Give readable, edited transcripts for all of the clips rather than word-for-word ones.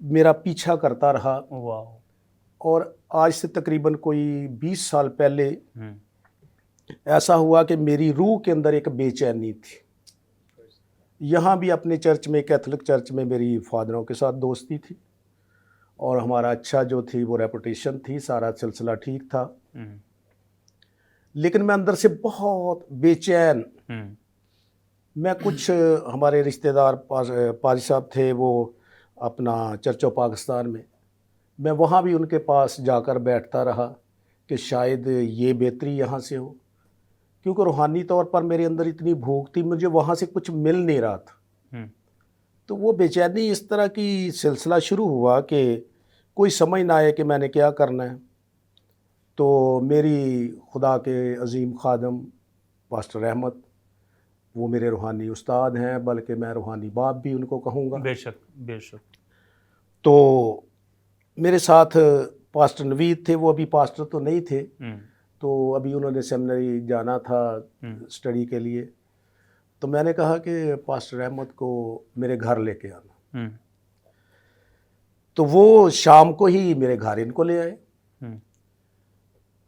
میرا پیچھا کرتا رہا. واو. اور آج سے تقریباً کوئی 20 سال پہلے ایسا ہوا کہ میری روح کے اندر ایک بے چینی تھی. یہاں بھی اپنے چرچ میں، کیتھولک چرچ میں میری فادروں کے ساتھ دوستی تھی اور ہمارا اچھا جو تھی وہ ریپوٹیشن تھی، سارا سلسلہ ٹھیک تھا. لیکن میں اندر سے بہت بے چین. میں کچھ ہمارے رشتہ دار پادری صاحب تھے وہ اپنا چرچ آف پاکستان میں وہاں بھی ان کے پاس جا کر بیٹھتا رہا کہ شاید یہ بہتری یہاں سے ہو، کیونکہ روحانی طور پر میرے اندر اتنی بھوک تھی، مجھے وہاں سے کچھ مل نہیں رہا تھا. تو وہ بے چینی اس طرح کی سلسلہ شروع ہوا کہ کوئی سمجھ نہ آئے کہ میں نے کیا کرنا ہے. تو میری خدا کے عظیم خادم پاسٹر احمد، وہ میرے روحانی استاد ہیں، بلکہ میں روحانی باپ بھی ان کو کہوں گا. بے شک بے شک. تو میرے ساتھ پاسٹر نوید تھے، وہ ابھی پاسٹر تو نہیں تھے، تو ابھی انہوں نے سیمنری جانا تھا اسٹڈی کے لیے. تو میں نے کہا کہ پاسٹر احمد کو میرے گھر لے کے آنا. تو وہ شام کو ہی میرے گھر ان کو لے آئے.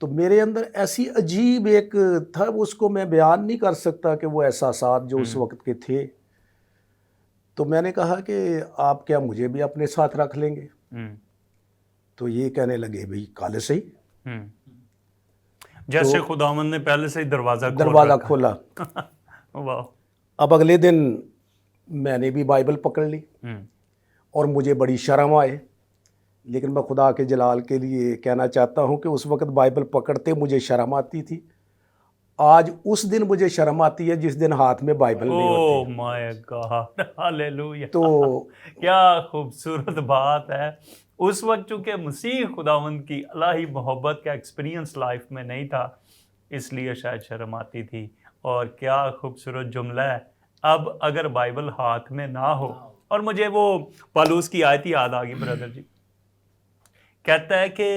تو میرے اندر ایسی عجیب ایک تھا، اس کو میں بیان نہیں کر سکتا کہ وہ احساسات جو اس وقت کے تھے. تو میں نے کہا کہ آپ کیا مجھے بھی اپنے ساتھ رکھ لیں گے؟ تو یہ کہنے لگے بھئی کالے سے ہی. جیسے خداوند نے پہلے سے ہی دروازہ کھولا. واہ. اب اگلے دن میں نے بھی بائبل پکڑ لی اور مجھے بڑی شرم آئے. لیکن میں خدا کے جلال کے لیے کہنا چاہتا ہوں کہ اس وقت بائبل پکڑتے مجھے شرم آتی تھی. آج اس دن مجھے شرم آتی ہے جس دن ہاتھ میں بائبل نہیں ہوتی. اوہ مائی گاڈ، ہاللیلویا. تو کیا خوبصورت بات ہے. اس وقت چونکہ مسیح خداوند کی الہی محبت کا ایکسپیرینس لائف میں نہیں تھا، اس لیے شاید شرم آتی تھی. اور کیا خوبصورت جملہ ہے، اب اگر بائبل ہاتھ میں نہ ہو. اور مجھے وہ پالوس کی آیت یاد آ گئی برادر جی. کہتا ہے کہ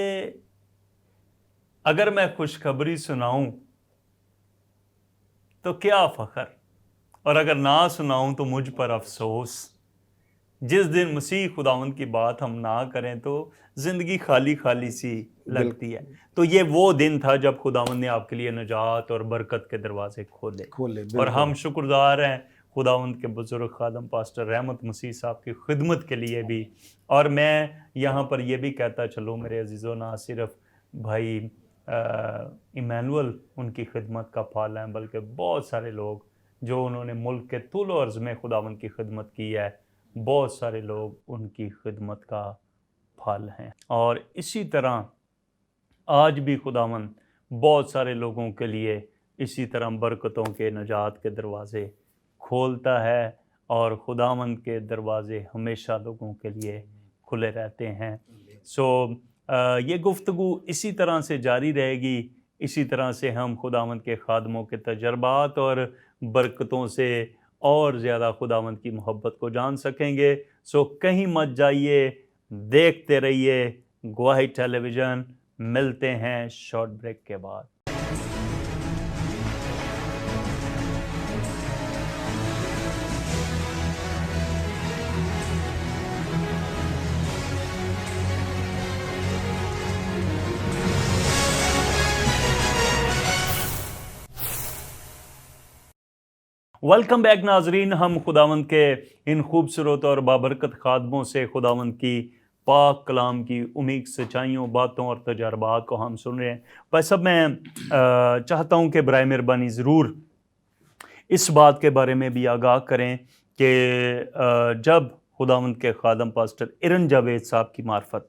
اگر میں خوشخبری سناؤں تو کیا فخر، اور اگر نہ سناؤں تو مجھ پر افسوس. جس دن مسیح خداوند کی بات ہم نہ کریں تو زندگی خالی خالی سی لگتی ہے. تو یہ وہ دن تھا جب خداوند نے آپ کے لیے نجات اور برکت کے دروازے کھولے. اور ہم شکردار ہیں خداوند کے بزرگ خادم پاسٹر رحمت مسیح صاحب کی خدمت کے لیے بھی. اور میں یہاں پر یہ بھی کہتا چلوں میرے عزیزوں، نہ صرف بھائی ایمینول ان کی خدمت کا پھل ہیں، بلکہ بہت سارے لوگ جو انہوں نے ملک کے طول و عرض میں خداوند کی خدمت کی ہے، بہت سارے لوگ ان کی خدمت کا پھل ہیں. اور اسی طرح آج بھی خداوند بہت سارے لوگوں کے لیے اسی طرح برکتوں کے، نجات کے دروازے کھولتا ہے. اور خداوند کے دروازے ہمیشہ لوگوں کے لیے کھلے رہتے ہیں. یہ گفتگو اسی طرح سے جاری رہے گی. اسی طرح سے ہم خداوند کے خادموں کے تجربات اور برکتوں سے اور زیادہ خداوند کی محبت کو جان سکیں گے. کہیں مت جائیے، دیکھتے رہیے گواہی ٹیلی ویژن. ملتے ہیں شارٹ بریک کے بعد. ویلکم بیک ناظرین. ہم خداوند کے ان خوبصورت اور بابرکت خادموں سے خداوند کی پاک کلام کی عمیق سچائیوں، باتوں اور تجربات کو ہم سن رہے ہیں. بس اب میں چاہتا ہوں کہ برائے مہربانی ضرور اس بات کے بارے میں بھی آگاہ کریں کہ جب خداوند کے خادم پاسٹر ارن جاوید صاحب کی معرفت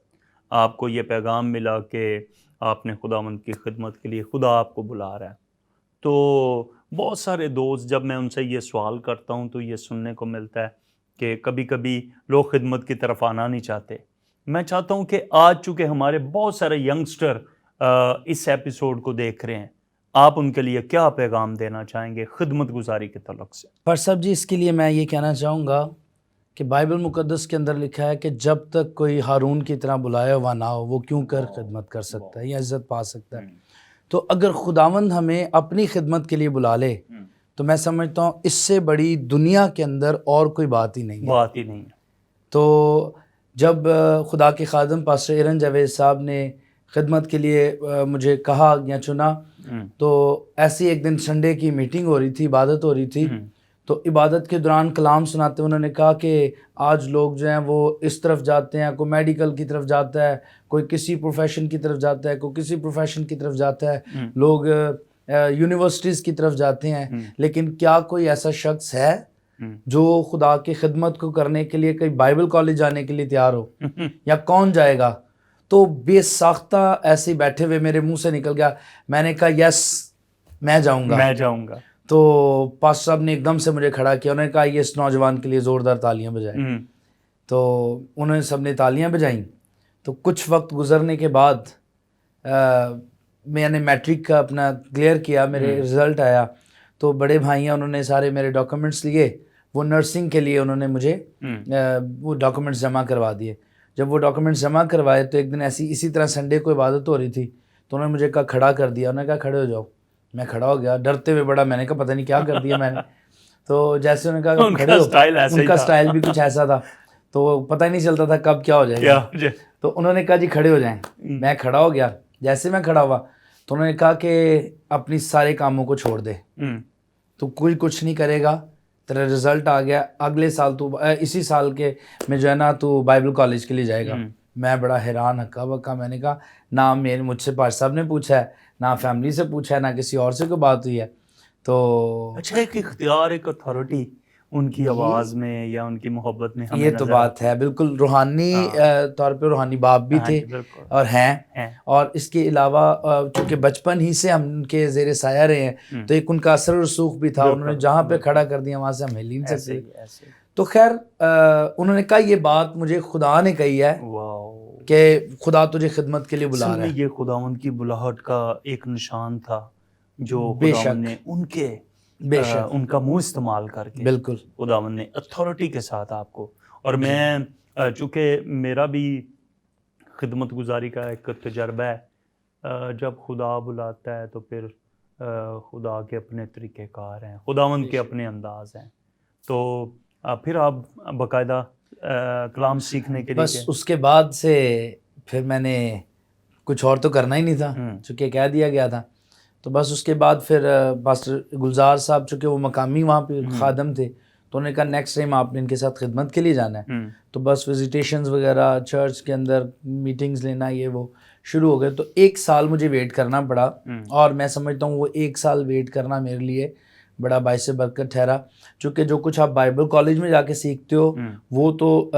آپ کو یہ پیغام ملا کہ آپ نے خداوند کی خدمت کے لیے خدا آپ کو بلا رہا ہے، تو بہت سارے دوست جب میں ان سے یہ سوال کرتا ہوں تو یہ سننے کو ملتا ہے کہ کبھی کبھی لوگ خدمت کی طرف آنا نہیں چاہتے. میں چاہتا ہوں کہ آج چونکہ ہمارے بہت سارے ینگسٹر اس ایپیسوڈ کو دیکھ رہے ہیں، آپ ان کے لیے کیا پیغام دینا چاہیں گے خدمت گزاری کے تعلق سے؟ صاحب جی، اس کے لیے میں یہ کہنا چاہوں گا کہ بائبل مقدس کے اندر لکھا ہے کہ جب تک کوئی ہارون کی طرح بلایا ہوا نہ ہو وہ کیوں کر خدمت کر سکتا ہے یا عزت پا سکتا ہے. تو اگر خداوند ہمیں اپنی خدمت کے لیے بلا لے تو میں سمجھتا ہوں اس سے بڑی دنیا کے اندر اور کوئی بات ہی نہیں ہے. بات ہی نہیں ہے. تو جب خدا کے خادم پاسٹر ایرن جاوید صاحب نے خدمت کے لیے مجھے کہا یا چنا, تو ایسی ایک دن سنڈے کی میٹنگ ہو رہی تھی, عبادت ہو رہی تھی. تو عبادت کے دوران کلام سناتے انہوں نے کہا کہ آج لوگ جو ہیں وہ اس طرف جاتے ہیں, کوئی میڈیکل کی طرف جاتا ہے, کوئی کسی پروفیشن کی طرف جاتا ہے, کوئی کسی پروفیشن کی طرف جاتا ہے, لوگ یونیورسٹیز کی طرف جاتے ہیں, لیکن کیا کوئی ایسا شخص ہے جو خدا کی خدمت کو کرنے کے لیے کئی بائبل کالج جانے کے لیے تیار ہو, یا کون جائے گا؟ تو بے ساختہ ایسے ہی بیٹھے ہوئے میرے منہ سے نکل گیا, میں نے کہا یس میں جاؤں گا. تو پاسٹر صاحب نے ایک دم سے مجھے کھڑا کیا, انہوں نے کہا یہ اس نوجوان کے لیے زوردار تالیاں بجائیں. تو انہوں نے سب نے تالیاں بجائیں. تو کچھ وقت گزرنے کے بعد میں نے میٹرک کا اپنا کلیئر کیا, میرے رزلٹ آیا. تو بڑے بھائی ہیں, انہوں نے سارے میرے ڈاکومنٹس لیے, وہ نرسنگ کے لیے انہوں نے مجھے وہ ڈاکومنٹس جمع کروا دیے. جب وہ ڈاکومنٹس جمع کروائے تو ایک دن اسی طرح سنڈے کو عبادت ہو رہی تھی, تو انہوں نے مجھے کہا کھڑا کر دیا. انہوں نے کہا کھڑے ہو جاؤ. میں کھڑا ہو گیا ڈرتے ہوئے بڑا, میں نے کہا پتہ نہیں کیا کر دیا میں نے. تو جیسے انہوں نے کہا کھڑے ہو, ان کا سٹائل بھی کچھ ایسا تھا, تو پتہ ہی نہیں چلتا تھا کب کیا ہو جائے گا. تو انہوں نے کہا جی کھڑے ہو جائیں. میں کھڑا ہو گیا. جیسے میں کھڑا ہوا تو انہوں نے کہا کہ اپنی سارے کاموں کو چھوڑ دے, تو کوئی کچھ نہیں کرے گا, تیرا رزلٹ آ گیا, اگلے سال تو اسی سال کے میں جو ہے نا تو بائبل کالج کے لیے جائے گا. میں بڑا حیران ہکا بکا, میں نے کہا نہ مجھ سے پاسٹر صاحب نے پوچھا ہے, نہ فیملی سے پوچھا ہے, نہ کسی اور سے کوئی بات ہوئی ہے. تو اچھا ایک اختیار, ایک اتھارٹی ان کی آواز میں یا ان کی محبت میں یہ تو بات ہے بالکل. روحانی طور پہ روحانی باپ بھی تھے اور ہیں, اور اس کے علاوہ چونکہ بچپن ہی سے ہم ان کے زیر سایہ رہے ہیں, تو ایک ان کا اثر و رسوخ بھی تھا. انہوں نے جہاں پہ کھڑا کر دیا وہاں سے ہم ہل ہی نہیں سکتے. تو خیر انہوں نے کہا یہ بات مجھے خدا نے کہی ہے کہ خدا تجھے خدمت کے لیے بلا رہا ہے. یہ خداوند کی بلاہٹ کا ایک نشان تھا جو خداوند نے ان کا منہ استعمال کر کے بالکل خداوند نے اتھارٹی کے ساتھ آپ کو. اور میں چونکہ میرا بھی خدمت گزاری کا ایک تجربہ ہے, جب خدا بلاتا ہے تو پھر خدا کے اپنے طریقہ کار ہیں, خداوند کے اپنے انداز ہیں. تو پھر آپ باقاعدہ کلام سیکھنے کے لیے بس اس کے بعد سے پھر میں نے کچھ اور تو کرنا ہی نہیں تھا چونکہ کہہ دیا گیا تھا. تو بس اس کے بعد پھر پاسٹر گلزار صاحب چونکہ وہ مقامی وہاں پہ خادم تھے, تو انہوں نے کہا نیکسٹ ٹائم آپ نے ان کے ساتھ خدمت کے لیے جانا ہے. تو بس وزیٹیشنز وغیرہ چرچ کے اندر میٹنگز لینا یہ وہ شروع ہو گئے. تو 1 سال مجھے ویٹ کرنا پڑا, اور میں سمجھتا ہوں وہ 1 سال ویٹ کرنا میرے لیے بڑا باعث برکت ٹھہرا. چونکہ جو کچھ آپ بائبل کالج میں جا کے سیکھتے ہو وہ تو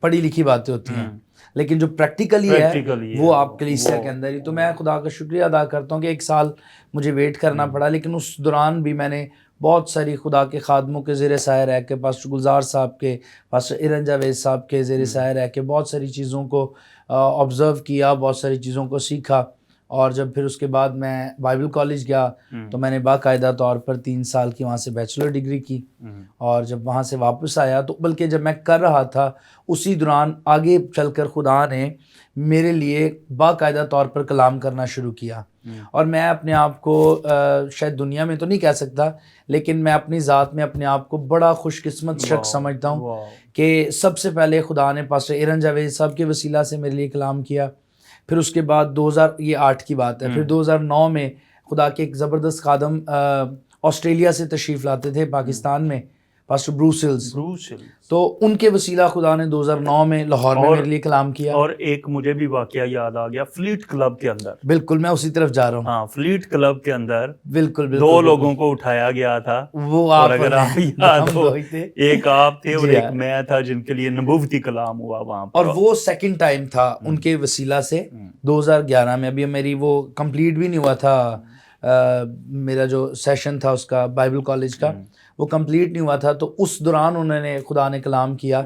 پڑھی لکھی باتیں ہوتی ہیں, لیکن جو پریکٹیکلی ہے وہ آپ کلیسیا کے اندر ہی. تو میں خدا کا شکریہ ادا کرتا ہوں کہ 1 سال مجھے ویٹ کرنا پڑا, لیکن اس دوران بھی میں نے بہت ساری خدا کے خادموں کے زیر سایہ رہ کے, پاسٹر گلزار صاحب کے, پاسٹر ایرن جاوید صاحب کے زیر سایہ رہ کے بہت ساری چیزوں کو آبزرو کیا, بہت ساری چیزوں کو سیکھا. اور جب پھر اس کے بعد میں بائبل کالج گیا تو میں نے باقاعدہ طور پر 3 سال کی وہاں سے بیچلر ڈگری کی. اور جب وہاں سے واپس آیا تو بلکہ جب میں کر رہا تھا اسی دوران آگے چل کر خدا نے میرے لیے باقاعدہ طور پر کلام کرنا شروع کیا. اور میں اپنے آپ کو شاید دنیا میں تو نہیں کہہ سکتا, لیکن میں اپنی ذات میں اپنے آپ کو بڑا خوش قسمت شخص سمجھتا ہوں کہ سب سے پہلے خدا نے پاسٹر ایرن جاوید صاحب کے وسیلہ سے میرے لیے کلام کیا. پھر اس کے بعد 2008 کی بات ہے, پھر 2009 میں خدا کے ایک زبردست خادم آسٹریلیا سے تشریف لاتے تھے پاکستان میں, پاسٹر بروسلز, تو ان کے وسیلہ خدا نے 2009 میں لاہور میں میرے لیے کلام کیا. اور ایک مجھے بھی واقعہ یاد آ گیا, فلیٹ کلب کے اندر. بالکل میں اسی طرف جا رہا ہوں. ہاں فلیٹ کلب کے اندر بالکل 2 لوگوں کو اٹھایا گیا تھا, وہ اور اگر آپ یاد ہو ایک آپ تھے اور ایک میں تھا جن کے لیے نبوتی کلام ہوا وہاں پر. اور وہ سیکنڈ ٹائم تھا ان کے وسیلہ سے 2011 میں. ابھی میری وہ کمپلیٹ بھی نہیں ہوا تھا, میرا جو سیشن تھا اس کا بائبل کالج کا وہ کمپلیٹ نہیں ہوا تھا. تو اس دوران انہوں نے خدا نے کلام کیا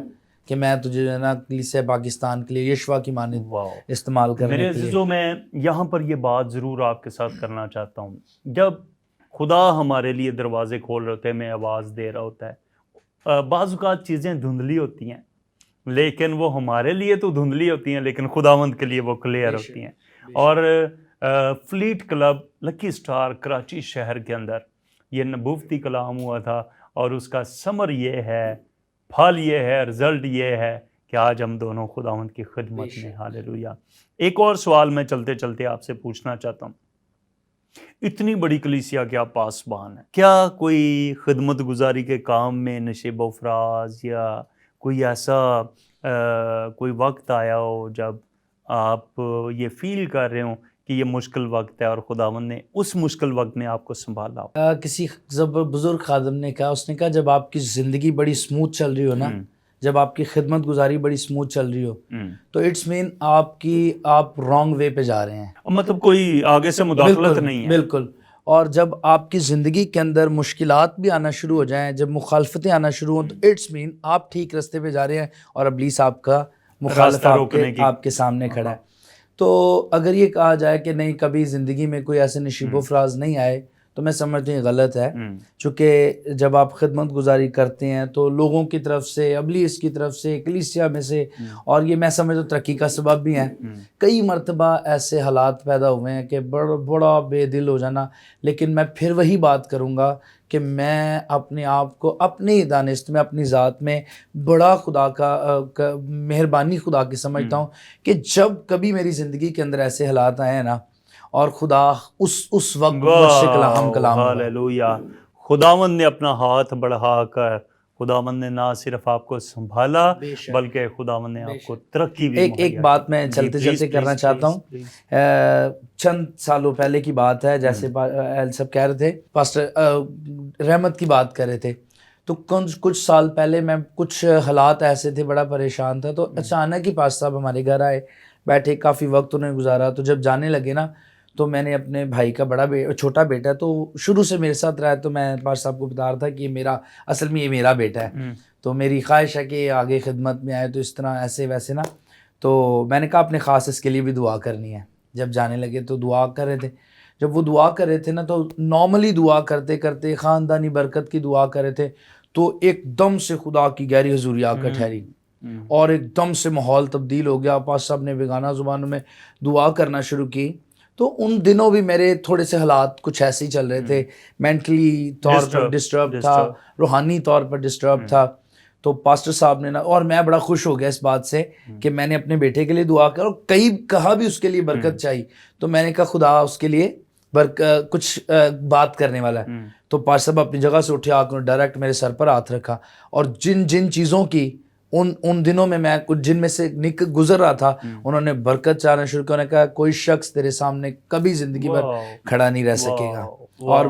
کہ میں تجھے جو ہے نا کلیسیا پاکستان کے لیے یشوا کی مانند استعمال کرنے کے لیے. میرے عزیزوں میں یہاں پر یہ بات ضرور آپ کے ساتھ کرنا چاہتا ہوں, جب خدا ہمارے لیے دروازے کھول رہے ہوتے ہیں, میں آواز دے رہا ہوتا ہے, بعض اوقات چیزیں دھندلی ہوتی ہیں, لیکن وہ ہمارے لیے تو دھندلی ہوتی ہیں لیکن خداوند کے لیے وہ کلیئر ہوتی ہیں. اور فلیٹ کلب لکی سٹار کراچی شہر کے اندر یہ نبوتی کلام ہوا تھا، اور اس کا ثمر یہ ہے، پھل یہ ہے، رزلٹ یہ ہے کہ آج ہم دونوں خداوند کی خدمت میں. ہاللیلویہ. ایک اور سوال میں چلتے چلتے آپ سے پوچھنا چاہتا ہوں. اتنی بڑی کلیسیا کے آپ پاسبان ہیں، کیا کوئی خدمت گزاری کے کام میں نشیب و فراز یا کوئی ایسا کوئی وقت آیا ہو جب آپ یہ فیل کر رہے ہوں کہ یہ مشکل وقت ہے اور خداوند نے اس مشکل وقت میں آپ کو سنبھالا ہو؟ کسی بزرگ خادم نے کہا، اس نے کہا جب آپ کی زندگی بڑی سموتھ چل رہی ہو نا، جب آپ کی خدمت گزاری بڑی سموتھ چل رہی ہو، تو اٹس مین آپ رانگ وے پہ جا رہے ہیں، مطلب کوئی آگے سے مداخلت نہیں ہے. بالکل. اور جب آپ کی زندگی کے اندر مشکلات بھی آنا شروع ہو جائیں، جب مخالفتیں آنا شروع ہوں، تو اٹس مین آپ ٹھیک راستے پہ جا رہے ہیں اور ابلیس آپ کا مخالف آپ کے سامنے کھڑا ہے. تو اگر یہ کہا جائے کہ نہیں کبھی زندگی میں کوئی ایسے نشیب و فراز نہیں آئے، تو میں سمجھتا ہوں یہ غلط ہے. چونکہ جب آپ خدمت گزاری کرتے ہیں تو لوگوں کی طرف سے، ابلیس کی طرف سے، کلیسیا میں سے، اور یہ میں سمجھتا ہوں ترقی کا سبب بھی ہے. کئی مرتبہ ایسے حالات پیدا ہوئے ہیں کہ بڑا بے دل ہو جانا. لیکن میں پھر وہی بات کروں گا کہ میں اپنے آپ کو اپنی دانست میں، اپنی ذات میں بڑا خدا کا مہربانی خدا کی سمجھتا ہوں کہ جب کبھی میری زندگی کے اندر ایسے حالات آئے ہیں نا، اور خدا اس وقت مجھ سے کلام ہاللیلویہ. خداوند نے اپنا ہاتھ بڑھا کر، خداوند نے نہ صرف آپ کو سنبھالا بلکہ خداوند نے آپ کو ترقی بھی. ایک بات میں چلتے چلتے کرنا چاہتا ہوں. چند سالوں پہلے کی بات ہے، جیسے ایل صاحب کہہ رہے تھے، پاسٹر رحمت کی بات کر رہے تھے، تو کچھ سال پہلے میں کچھ حالات ایسے تھے، بڑا پریشان تھا. تو اچانک ہی پاسٹر صاحب ہمارے گھر آئے، بیٹھے، کافی وقت انہوں نے گزارا. تو جب جانے لگے نا، تو میں نے اپنے بھائی کا چھوٹا بیٹا، تو شروع سے میرے ساتھ رہا، تو میں پاسٹر صاحب کو بتا رہا تھا کہ یہ میرا بیٹا ہے، تو میری خواہش ہے کہ آگے خدمت میں آئے، تو اس طرح ایسے ویسے نا. تو میں نے کہا اپنے خاص اس کے لیے بھی دعا کرنی ہے. جب جانے لگے تو دعا کر رہے تھے. جب وہ دعا کر رہے تھے نا، تو نارملی دعا کرتے کرتے خاندانی برکت کی دعا کر رہے تھے، تو ایک دم سے خدا کی گہری حضوری آ کر ٹھہری، اور ایک دم سے ماحول تبدیل ہو گیا. پاس صاحب نے بیگانہ زبانوں میں دعا کرنا شروع کی. تو ان دنوں بھی میرے تھوڑے سے حالات کچھ ایسے ہی چل رہے تھے، مینٹلی طور پر ڈسٹرب تھا، روحانی طور پر ڈسٹرب تھا. تو پاسٹر صاحب نے نا، اور میں بڑا خوش ہو گیا اس بات سے کہ میں نے اپنے بیٹے کے لیے دعا کر، اور کہا بھی اس کے لیے برکت چاہیے. تو میں نے کہا خدا اس کے لیے کچھ بات کرنے والا ہے. تو پاسٹر صاحب اپنی جگہ سے اٹھے، آ کر ڈائریکٹ میرے سر پر ہاتھ رکھا، اور جن چیزوں کی ان دنوں میں کچھ جن میں سے گزر رہا تھا، انہوں نے برکت چاہنا شروع کیا. انہوں نے کہا کوئی شخص تیرے سامنے کبھی زندگی بھر کھڑا نہیں رہ سکے گا، اور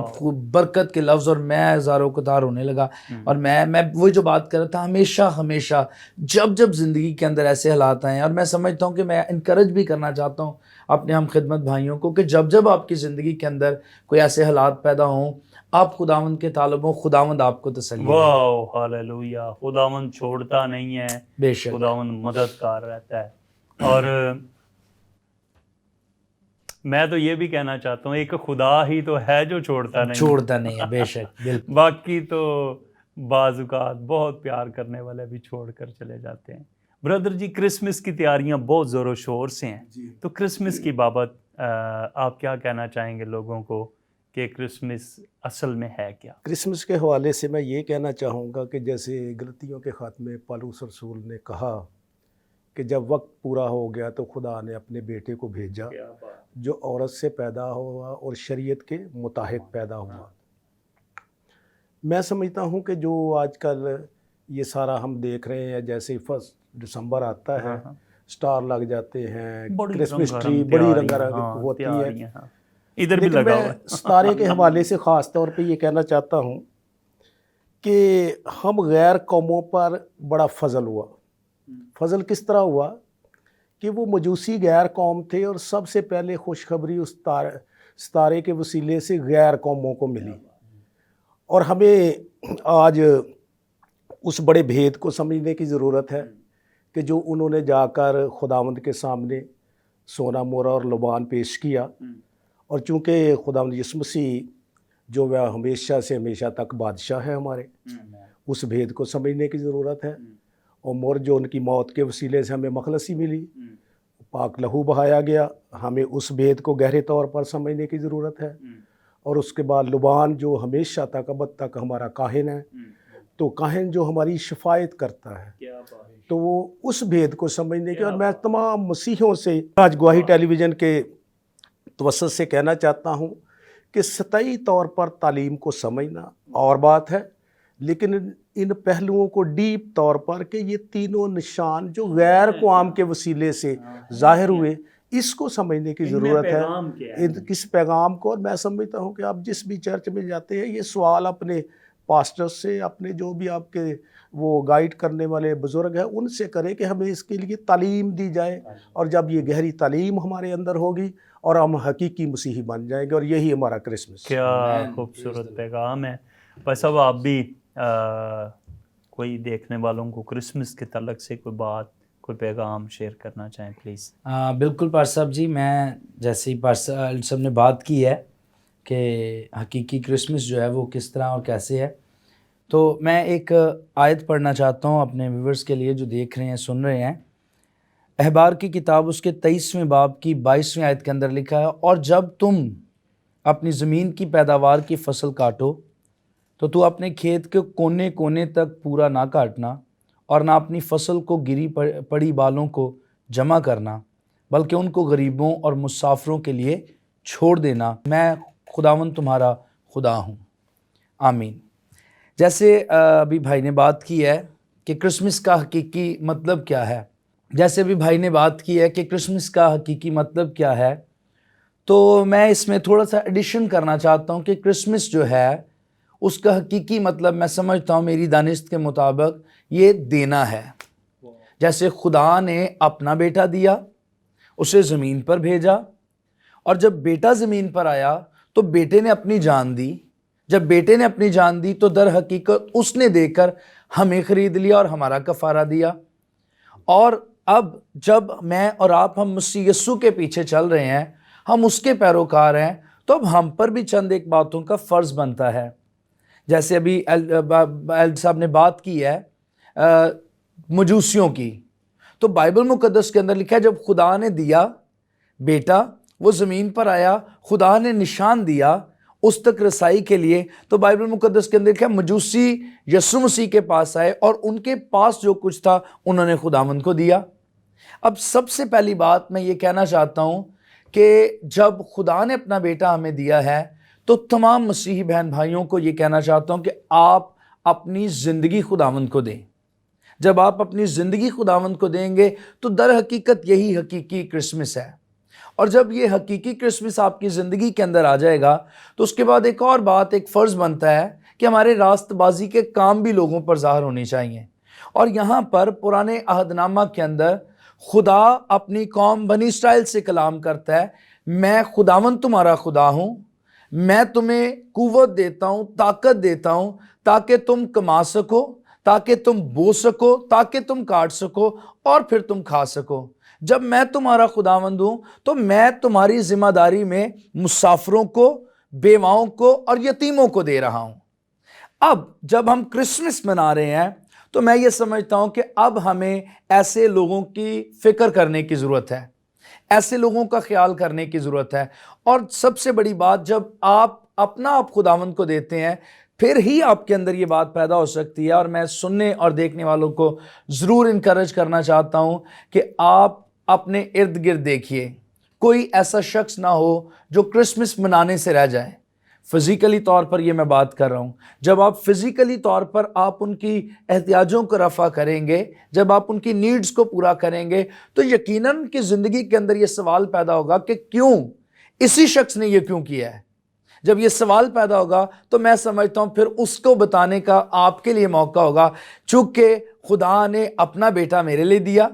برکت کے لفظ، اور میں ہزاروں قطار ہونے لگا. اور میں وہی جو بات کر رہا تھا، ہمیشہ جب زندگی کے اندر ایسے حالات آئے ہیں، اور میں سمجھتا ہوں کہ میں انکریج بھی کرنا چاہتا ہوں اپنے ہم خدمت بھائیوں کو کہ جب آپ کی زندگی کے اندر کوئی ایسے حالات پیدا ہوں، آپ خداوند کے طالب ہوں، خداوند آپ کو تسلی دے. واو ہاللیلویہ. خداوند چھوڑتا نہیں ہے، بے شک خداوند مددگار رہتا ہے. اور میں تو یہ بھی کہنا چاہتا ہوں، ایک خدا ہی تو ہے جو چھوڑتا نہیں ہے. بے شک، بالکل. باقی تو بعض اوقات بہت پیار کرنے والے بھی چھوڑ کر چلے جاتے ہیں. بردر جی، کرسمس کی تیاریاں بہت زور و شور سے ہیں، تو کرسمس کی بابت آپ کیا کہنا چاہیں گے لوگوں کو کہ کرسمس اصل میں ہے کیا؟ کرسمس کے حوالے سے میں یہ کہنا چاہوں گا کہ جیسے غلطیوں کے خاتمے پالوس رسول نے کہا کہ جب وقت پورا ہو گیا تو خدا نے اپنے بیٹے کو بھیجا جو عورت سے پیدا ہوا اور شریعت کے مطابق پیدا ہوا. میں سمجھتا ہوں کہ جو آج کل یہ سارا ہم دیکھ رہے ہیں، جیسے 1 دسمبر آتا ہے، سٹار لگ جاتے ہیں، کرسمس ٹری بڑی رنگا رنگ ہوتی ہے. ادھر بھی لیکن لگا میں ہوا ہے. ستارے کے حوالے سے خاص طور پہ یہ کہنا چاہتا ہوں کہ ہم غیر قوموں پر بڑا فضل ہوا. فضل کس طرح ہوا کہ وہ مجوسی غیر قوم تھے، اور سب سے پہلے خوشخبری اس ستارے کے وسیلے سے غیر قوموں کو ملی. اور ہمیں آج اس بڑے بھید کو سمجھنے کی ضرورت ہے کہ جو انہوں نے جا کر خداوند کے سامنے سونا مورا اور لبان پیش کیا، اور چونکہ خداوند یسوع مسیح جو وہ ہمیشہ سے ہمیشہ تک بادشاہ ہے ہمارے، اس بھید کو سمجھنے کی ضرورت ہے. اور مور جو ان کی موت کے وسیلے سے ہمیں مخلصی ملی، پاک لہو بہایا گیا، ہمیں اس بھید کو گہرے طور پر سمجھنے کی ضرورت ہے. اور اس کے بعد لبان جو ہمیشہ تک ابد تک ہمارا کاہن ہے، تو کاہن جو ہماری شفایت کرتا ہے، تو وہ اس بھید کو سمجھنے کے، اور میں تمام مسیحیوں سے آج گواہی ٹیلی ویژن کے توسط سے کہنا چاہتا ہوں کہ سطحی طور پر تعلیم کو سمجھنا اور بات ہے، لیکن ان پہلوؤں کو ڈیپ طور پر کہ یہ تینوں نشان جو غیر قوام کے وسیلے سے ظاہر ہوئے، اس کو سمجھنے کی ضرورت ہے، کس پیغام کو۔ اور میں سمجھتا ہوں کہ آپ جس بھی چرچ میں جاتے ہیں، یہ سوال اپنے پاسٹر سے، اپنے جو بھی آپ کے وہ گائیڈ کرنے والے بزرگ ہیں ان سے کریں کہ ہمیں اس کے لیے تعلیم دی جائے، اور جب یہ گہری تعلیم ہمارے اندر ہوگی اور ہم حقیقی مسیحی بن جائیں گے، اور یہی ہمارا کرسمس۔ کیا خوبصورت پیغام ہے۔ بھائی صاحب، آپ بھی کوئی دیکھنے والوں کو کرسمس کے تعلق سے کوئی بات، کوئی پیغام شیئر کرنا چاہیں پلیز؟ بالکل پارس صاحب جی، میں جیسے ہی پارس صاحب نے بات کی ہے کہ حقیقی کرسمس جو ہے وہ کس طرح اور کیسے ہے، تو میں ایک آیت پڑھنا چاہتا ہوں اپنے ویورز کے لیے جو دیکھ رہے ہیں، سن رہے ہیں۔ احبار کی کتاب اس کے 23ویں باب کی 22ویں آیت کے اندر لکھا ہے، اور جب تم اپنی زمین کی پیداوار کی فصل کاٹو تو اپنے کھیت کے کونے کونے تک پورا نہ کاٹنا، اور نہ اپنی فصل کو گری پڑی بالوں کو جمع کرنا، بلکہ ان کو غریبوں اور مسافروں کے لیے چھوڑ دینا۔ میں خداوند تمہارا خدا ہوں۔ آمین۔ جیسے ابھی بھائی نے بات کی ہے کہ کرسمس کا حقیقی مطلب کیا ہے، کیا ہے، تو میں اس میں تھوڑا سا ایڈیشن کرنا چاہتا ہوں کہ کرسمس جو ہے اس کا حقیقی مطلب میں سمجھتا ہوں میری دانست کے مطابق یہ دینا ہے۔ جیسے خدا نے اپنا بیٹا دیا، اسے زمین پر بھیجا، اور جب بیٹا زمین پر آیا تو بیٹے نے اپنی جان دی۔ جب بیٹے نے اپنی جان دی تو در حقیقت اس نے دے کر ہمیں خرید لیا اور ہمارا کفارہ دیا۔ اور اب جب میں اور آپ ہم مسیح یسوع کے پیچھے چل رہے ہیں، ہم اس کے پیروکار ہیں، تو اب ہم پر بھی چند ایک باتوں کا فرض بنتا ہے۔ جیسے ابھی ایل صاحب نے بات کی ہے مجوسیوں کی، تو بائبل مقدس کے اندر لکھا ہے جب خدا نے دیا بیٹا، وہ زمین پر آیا، خدا نے نشان دیا اس تک رسائی کے لیے، تو بائبل مقدس کے اندر لکھا ہے مجوسی یسوع مسیح کے پاس آئے اور ان کے پاس جو کچھ تھا انہوں نے خداوند کو دیا۔ اب سب سے پہلی بات میں یہ کہنا چاہتا ہوں کہ جب خدا نے اپنا بیٹا ہمیں دیا ہے تو تمام مسیحی بہن بھائیوں کو یہ کہنا چاہتا ہوں کہ آپ اپنی زندگی خداوند کو دیں۔ جب آپ اپنی زندگی خداوند کو دیں گے تو در حقیقت یہی حقیقی کرسمس ہے۔ اور جب یہ حقیقی کرسمس آپ کی زندگی کے اندر آ جائے گا تو اس کے بعد ایک اور بات، ایک فرض بنتا ہے کہ ہمارے راست بازی کے کام بھی لوگوں پر ظاہر ہونے چاہیے۔ اور یہاں پر پرانے عہد نامہ کے اندر خدا اپنی قوم بنی اسرائیل سے کلام کرتا ہے، میں خداوند تمہارا خدا ہوں، میں تمہیں قوت دیتا ہوں، طاقت دیتا ہوں تاکہ تم کما سکو، تاکہ تم بو سکو، تاکہ تم کاٹ سکو اور پھر تم کھا سکو۔ جب میں تمہارا خداوند ہوں تو میں تمہاری ذمہ داری میں مسافروں کو، بیواؤں کو اور یتیموں کو دے رہا ہوں۔ اب جب ہم کرسمس منا رہے ہیں تو میں یہ سمجھتا ہوں کہ اب ہمیں ایسے لوگوں کی فکر کرنے کی ضرورت ہے، ایسے لوگوں کا خیال کرنے کی ضرورت ہے۔ اور سب سے بڑی بات، جب آپ اپنا آپ خداوند کو دیتے ہیں پھر ہی آپ کے اندر یہ بات پیدا ہو سکتی ہے۔ اور میں سننے اور دیکھنے والوں کو ضرور انکریج کرنا چاہتا ہوں کہ آپ اپنے ارد گرد دیکھیے، کوئی ایسا شخص نہ ہو جو کرسمس منانے سے رہ جائے۔ فزیکلی طور پر یہ میں بات کر رہا ہوں، جب آپ فزیکلی طور پر آپ ان کی احتیاجوں کو رفع کریں گے، جب آپ ان کی نیڈز کو پورا کریں گے، تو یقیناً ان کی زندگی کے اندر یہ سوال پیدا ہوگا کہ کیوں اسی شخص نے یہ کیوں کیا ہے۔ جب یہ سوال پیدا ہوگا تو میں سمجھتا ہوں پھر اس کو بتانے کا آپ کے لیے موقع ہوگا، چونکہ خدا نے اپنا بیٹا میرے لیے دیا،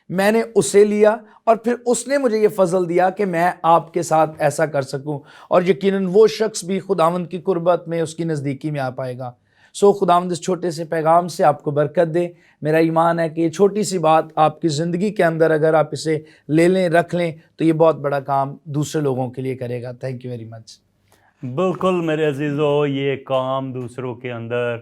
میں نے اسے لیا، اور پھر اس نے مجھے یہ فضل دیا کہ میں آپ کے ساتھ ایسا کر سکوں، اور یقیناً وہ شخص بھی خداوند کی قربت میں، اس کی نزدیکی میں آ پائے گا۔ خداوند اس چھوٹے سے پیغام سے آپ کو برکت دے۔ میرا ایمان ہے کہ یہ چھوٹی سی بات آپ کی زندگی کے اندر اگر آپ اسے لے لیں، رکھ لیں، تو یہ بہت بڑا کام دوسرے لوگوں کے لیے کرے گا۔ Thank you very much. بالکل میرے عزیزو، یہ کام دوسروں کے اندر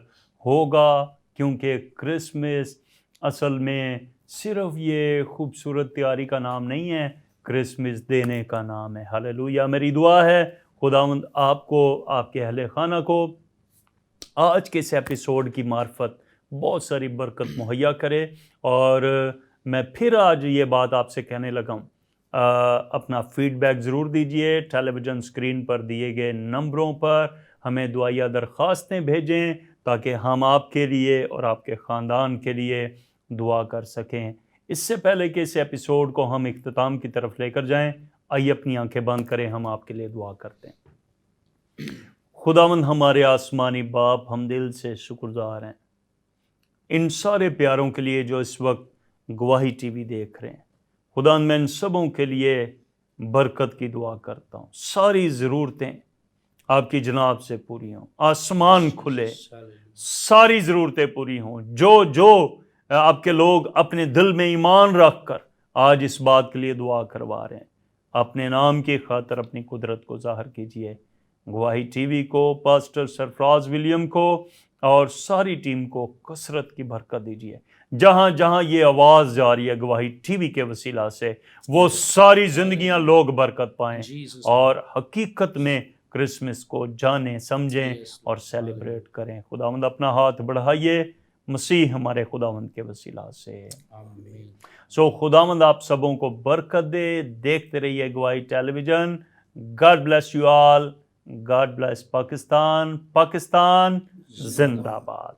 ہوگا، کیونکہ کرسمس اصل میں صرف یہ خوبصورت تیاری کا نام نہیں ہے، کرسمس دینے کا نام ہے۔ ہاللیلویا۔ میری دعا ہے خداوند آپ کو, آپ کے اہل خانہ کو آج کے اس ایپیسوڈ کی معرفت بہت ساری برکت مہیا کرے. اور میں پھر آج یہ بات آپ سے کہنے لگا ہوں, اپنا فیڈ بیک ضرور دیجئے. ٹیلی ویژن اسکرین پر دیے گئے نمبروں پر ہمیں دعائیہ درخواستیں بھیجیں تاکہ ہم آپ کے لیے اور آپ کے خاندان کے لیے دعا کر سکیں. اس سے پہلے کہ اس ایپیسوڈ کو ہم اختتام کی طرف لے کر جائیں, آئیے اپنی آنکھیں بند کریں, ہم آپ کے لیے دعا کرتے ہیں. خداوند ہمارے آسمانی باپ, ہم دل سے شکرگزار ہیں ان سارے پیاروں کے لیے جو اس وقت گواہی ٹی وی دیکھ رہے ہیں. خداوند میں ان سبوں کے لیے برکت کی دعا کرتا ہوں, ساری ضرورتیں آپ کی جناب سے پوری ہوں, آسمان کھلے, ساری ضرورتیں پوری ہوں. جو آپ کے لوگ اپنے دل میں ایمان رکھ کر آج اس بات کے لیے دعا کروا رہے ہیں, اپنے نام کی خاطر اپنی قدرت کو ظاہر کیجئے. گواہی ٹی وی کو, پاسٹر سرفراز ولیم کو اور ساری ٹیم کو کثرت کی برکت دیجیے. جہاں جہاں یہ آواز جا رہی ہے گواہی ٹی وی کے وسیلہ سے, وہ ساری زندگیاں لوگ برکت پائیں اور حقیقت میں کرسمس کو جانیں, سمجھیں اور سیلیبریٹ کریں. خداوند اپنا ہاتھ بڑھائیے مسیح ہمارے خداوند کے وسیلہ سے. خداوند آپ سبوں کو برکت دے. دیکھتے رہیے Gawahi television. God bless you all. God bless Pakistan. Pakistan زندہ باد.